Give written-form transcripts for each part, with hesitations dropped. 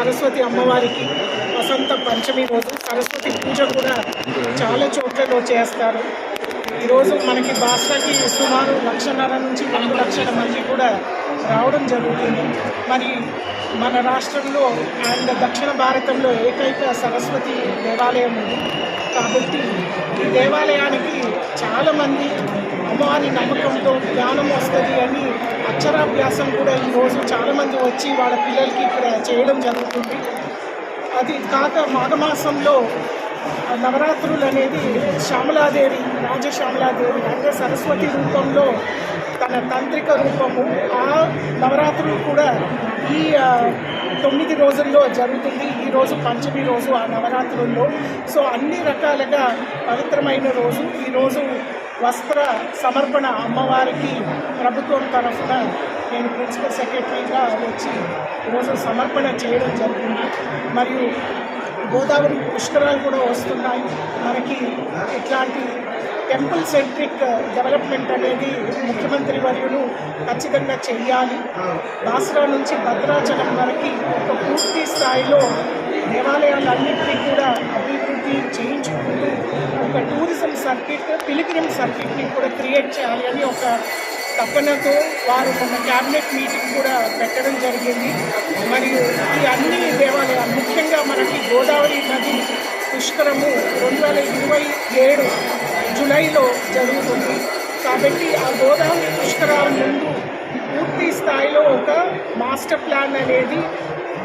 సరస్వతి అమ్మవారికి వసంత పంచమి రోజు సరస్వతి పూజ కూడా చాలా చోట్లలో చేస్తారు. ఈరోజు మనకి బాస్రాకి సుమారు 1.5 నుంచి 2 లక్షల మంది కూడా రావడం జరుగుతుంది. మరి మన రాష్ట్రంలో అండ్ దక్షిణ భారతంలో ఏకైక సరస్వతి దేవాలయం ఉంది. కాబట్టి ఈ దేవాలయానికి చాలామంది అమ్మవారి నమ్మకంతో జ్ఞానం వస్తుంది అని అక్షరాభ్యాసం కూడా ఈరోజు చాలామంది వచ్చి వాళ్ళ పిల్లలకి ఇక్కడ చేయడం జరుగుతుంది. అది కాక మాఘమాసంలో నవరాత్రులు అనేది శ్యామలాదేవి రాజశ్యామలాదేవి అంటే సరస్వతి రూపంలో తన తాంత్రిక రూపము ఆ నవరాత్రులు కూడా ఈ 9 రోజుల్లో జరుగుతుంది. ఈరోజు పంచమి రోజు ఆ నవరాత్రుల్లో. సో అన్ని రకాలుగా పవిత్రమైన రోజు. ఈరోజు వస్త్ర సమర్పణ అమ్మవారికి ప్రభుత్వం తరఫున నేను ప్రిన్సిపల్ సెక్రటరీగా వచ్చి ఈరోజు సమర్పణ చేయడం జరిగింది. మరియు గోదావరి పుష్కరాలు కూడా వస్తున్నాయి. మనకి ఇట్లాంటి టెంపుల్ సెంట్రిక్ డెవలప్మెంట్ అనేది ముఖ్యమంత్రి వర్యులు ఖచ్చితంగా చెయ్యాలి. బాస్రా నుంచి భద్రాచలం వరకు ఒక పూర్తి స్థాయిలో దేవాలయాలన్నింటినీ కూడా అభివృద్ధి చేయించుకుంటూ ఒక టూరిజం సర్కిట్ పిలిగ్రిమ్ సర్కిట్ని కూడా క్రియేట్ చేయాలి అని ఒక తపనతో వారు మన క్యాబినెట్ మీటింగ్ కూడా పెట్టడం జరిగింది. మరియు ఈ అన్ని దేవాలయాలు ముఖ్యంగా మనకి గోదావరి నది పుష్కరము 2027 జూలైలో జరుగుతుంది. కాబట్టి ఆ గోదావరి పుష్కరాల ముందు పూర్తి స్థాయిలో ఒక మాస్టర్ ప్లాన్ అనేది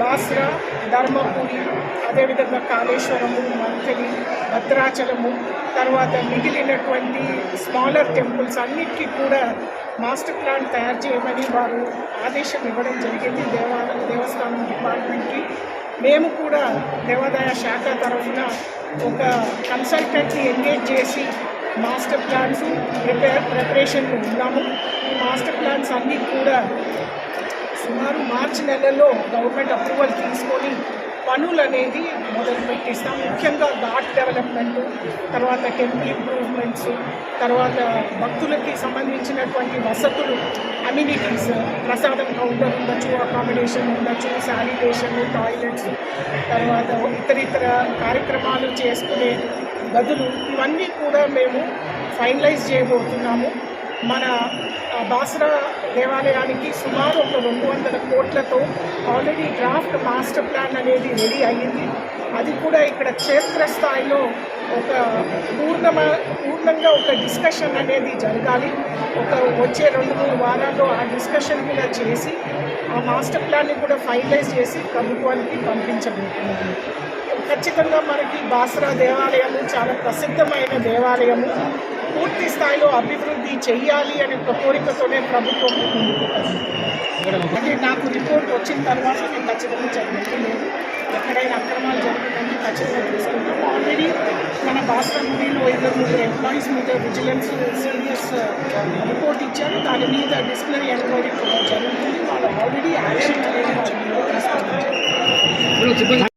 బాస్రా, ధర్మపురి, అదేవిధంగా కాళేశ్వరము, మంథలి, భద్రాచలము, తర్వాత మిగిలినటువంటి స్మాలర్ టెంపుల్స్ అన్నిటికీ కూడా మాస్టర్ ప్లాన్ తయారు చేయమని వారు ఆదేశం ఇవ్వడం జరిగింది దేవస్థానం డిపార్ట్మెంట్కి. మేము కూడా దేవాదాయ శాఖ తరఫున ఒక కన్సల్టెంట్ని ఎంగేజ్ చేసి మాస్టర్ ప్లాన్స్ ప్రిపరేషన్లో ఉన్నాము. ఈ మాస్టర్ ప్లాన్స్ అన్నీ కూడా సుమారు మార్చి నెలలో గవర్నమెంట్ అప్రూవల్ తీసుకొని పనులు అనేది మొదలు పెట్టిస్తాం. ముఖ్యంగా ఘాట్ డెవలప్మెంటు, తర్వాత టెంపుల్ ఇంప్రూవ్మెంట్స్, తర్వాత భక్తులకి సంబంధించినటువంటి వసతులు, అమ్యూనిటీస్, ప్రసాదం కౌంటర్ ఉండొచ్చు, అకామిడేషన్ ఉండొచ్చు, శానిటేషన్, టాయిలెట్స్, తర్వాత ఇతరితర కార్యక్రమాలు చేసుకునే గదులు, ఇవన్నీ కూడా మేము ఫైనలైజ్ చేయబోతున్నాము. మన బాస్రా దేవాలయానికి సుమారు ఒక 200 కోట్లతో ఆల్రెడీ డ్రాఫ్ట్ మాస్టర్ ప్లాన్ అనేది రెడీ అయ్యింది. అది కూడా ఇక్కడ క్షేత్రస్థాయిలో ఒక పూర్ణంగా ఒక డిస్కషన్ అనేది జరగాలి. ఒక వచ్చే 2-3 వారాల్లో ఆ డిస్కషన్ కూడా చేసి ఆ మాస్టర్ ప్లాన్ని కూడా ఫైనలైజ్ చేసి ప్రభుత్వానికి పంపించబోతున్నాము. ఖచ్చితంగా మనకి బాస్రా దేవాలయము చాలా ప్రసిద్ధమైన దేవాలయము. పూర్తి స్థాయిలో అభివృద్ధి చెయ్యాలి అనే కోరికతోనే ప్రభుత్వం అంటే నాకు రిపోర్ట్ వచ్చిన తర్వాత నేను ఖచ్చితంగా చెప్పలేదు. ఎక్కడైనా అక్రమాలు జరుగుతుందని ఖచ్చితంగా తీసుకుంటాం. ఆల్రెడీ మన బాస్రా మూవీలో 2 ఎంప్లాయీస్ మీద విజిలెన్స్ సీరియస్ రిపోర్ట్ ఇచ్చారు. దాని మీద డిసిప్లినరీ ఎంక్వైరీ కూడా జరుగుతుంది. వాళ్ళు ఆల్రెడీ యాక్షన్ అనేది తీసుకుంటారు.